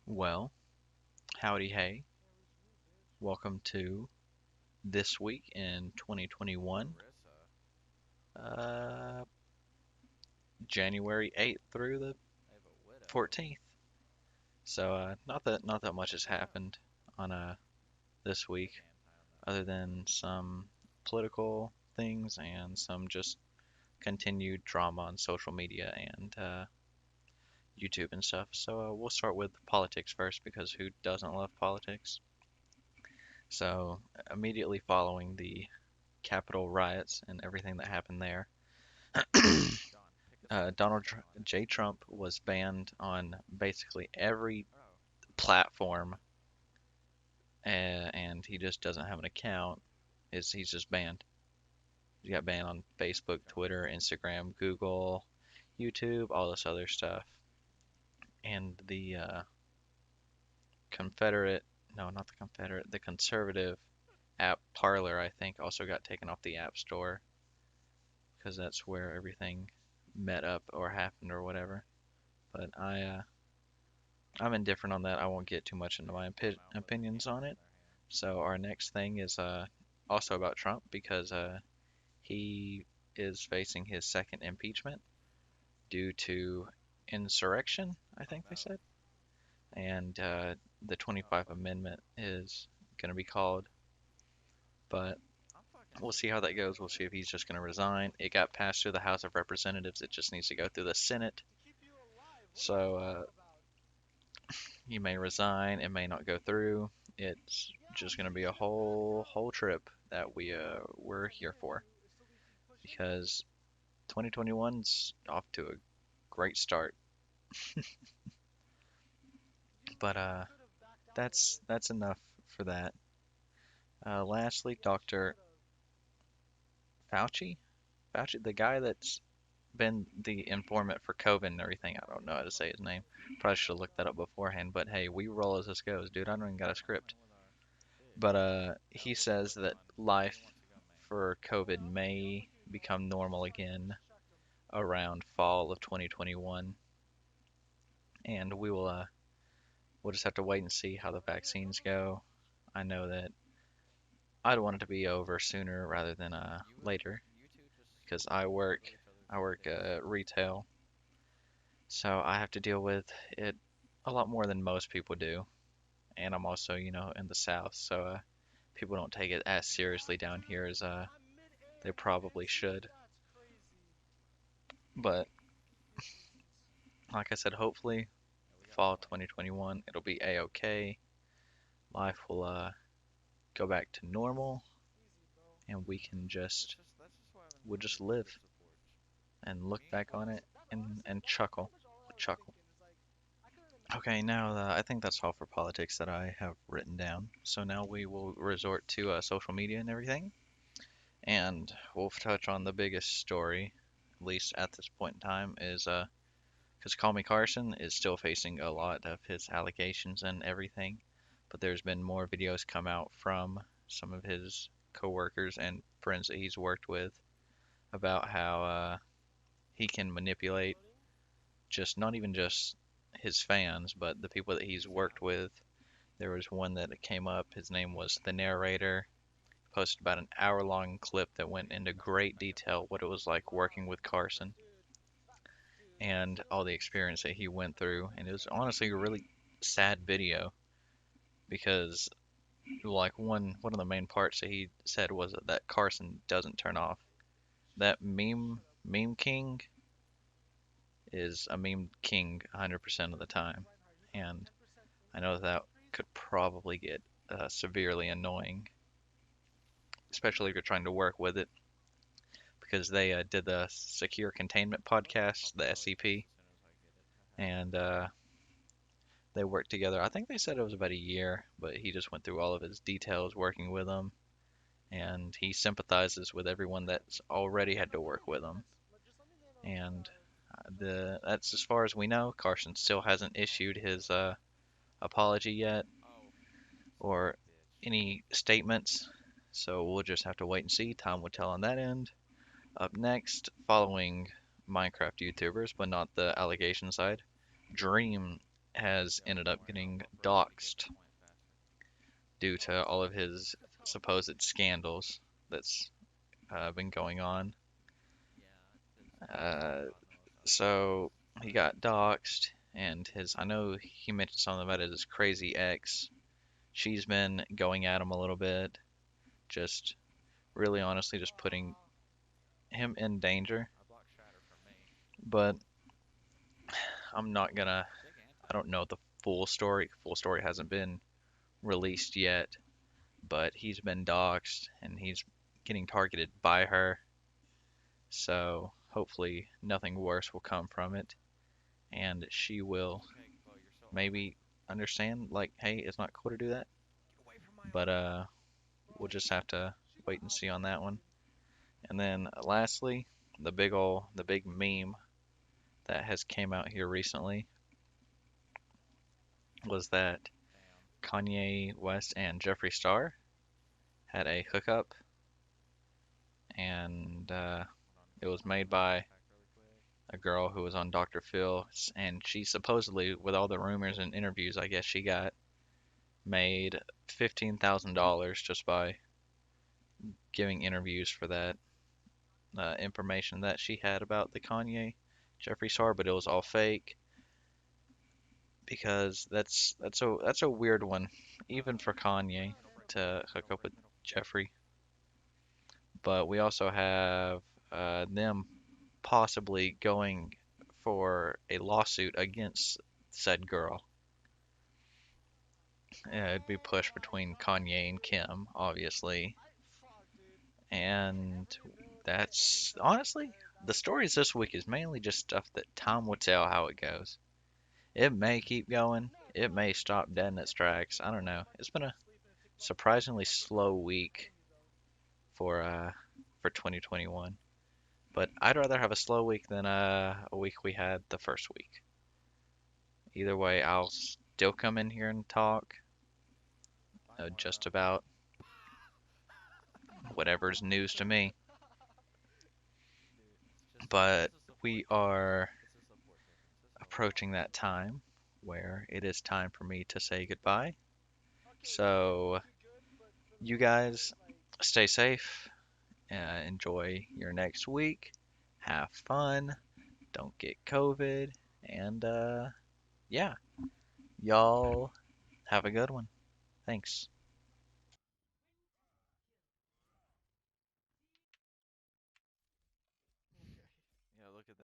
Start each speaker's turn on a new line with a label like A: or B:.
A: Well, howdy hey. Welcome to This Week in 2021, uh, January 8th through the 14th. So, not that much has happened on this week other than some political things and some just continued drama on social media and YouTube and stuff. So, we'll start with politics first because who doesn't love politics? So, immediately following the Capitol riots and everything that happened there, J. Trump was banned on basically every platform, and he just doesn't have an account. He's just banned. He got banned on Facebook, Twitter, Instagram, Google, YouTube, all this other stuff. And the Confederate, no, not the Confederate, the conservative app Parler, I think, also got taken off the App Store because that's where everything met up or happened or whatever. But I'm indifferent on that. I won't get too much into my opinions on it. So our next thing is also about Trump because he is facing his second impeachment due to insurrection, I think they said, and the 25th Amendment is going to be called. But we'll see how that goes. We'll see if he's just going to resign. It got passed through the House of Representatives. It just needs to go through the Senate. So he may resign. It may not go through. It's just going to be a whole trip that we're here for because 2021's off to a great start. But that's enough for that. Lastly, Dr. Fauci, Fauci, the guy that's been the informant for COVID and everything. I don't know how to say his name. Probably should have looked that up beforehand. But hey, we roll as this goes, dude. I don't even got a script. But he says that life for COVID may become normal again around fall of 2021, and we'll just have to wait and see how the vaccines go. I know that I'd want it to be over sooner rather than later because I work retail, so I have to deal with it a lot more than most people do, and I'm also in the South, so people don't take it as seriously down here as they probably should. But like I said, hopefully fall 2021 it'll be a-okay. Life will go back to normal, and we'll just live and look back on it and chuckle. Okay, now I think that's all for politics that I have written down. So now we will resort to social media and everything, and we'll touch on the biggest story, at least at this point in time, is because Call Me Carson is still facing a lot of his allegations and everything, but there's been more videos come out from some of his coworkers and friends that he's worked with about how he can manipulate just not even just his fans, but the people that he's worked with. There was one that came up. His name was the narrator. Posted about an hour-long clip that went into great detail what it was like working with Carson and all the experience that he went through. And it was honestly a really sad video because like one of the main parts that he said was that Carson doesn't turn off. That meme king is a meme king 100% of the time, and I know that could probably get severely annoying, especially if you're trying to work with it, because they did the Secure Containment podcast, the SCP, and they worked together. I think they said it was about a year, but he just went through all of his details working with them, and he sympathizes with everyone that's already had to work with him. And that's as far as we know. Carson still hasn't issued his apology yet or any statements, so we'll just have to wait and see. Time will tell on that end. Up next, following Minecraft YouTubers, but not the allegation side, Dream has ended up getting doxxed due to all of his supposed scandals that's been going on. Uh, so he got doxxed, and I know he mentioned something about his crazy ex. She's been going at him a little bit, just really honestly, just putting him in danger. But I'm not gonna, I don't know the full story. Full story hasn't been released yet, but he's been doxxed and he's getting targeted by her. So hopefully nothing worse will come from it, and she will maybe understand like, hey, it's not cool to do that. But we'll just have to wait and see on that one. And then lastly, the big meme that has came out here recently was that Kanye West and Jeffree Star had a hookup, and it was made by a girl who was on Dr. Phil, and she supposedly, with all the rumors and interviews, I guess she got made $15,000 just by giving interviews for that information that she had about the Kanye Jeffree Star, but it was all fake because that's a weird one, even for Kanye to hook up with Jeffree. But we also have them possibly going for a lawsuit against said girl. It'd be pushed between Kanye and Kim, obviously. And that's honestly, the stories this week is mainly just stuff that time will tell how it goes. It may keep going, it may stop dead in its tracks. I don't know. It's been a surprisingly slow week for 2021. But I'd rather have a slow week than a week we had the first week. Either way, I'll still come in here and talk just about whatever's news to me. But we are approaching that time where it is time for me to say goodbye. So, you guys stay safe, enjoy your next week, have fun, don't get COVID, and yeah, y'all have a good one. Thanks.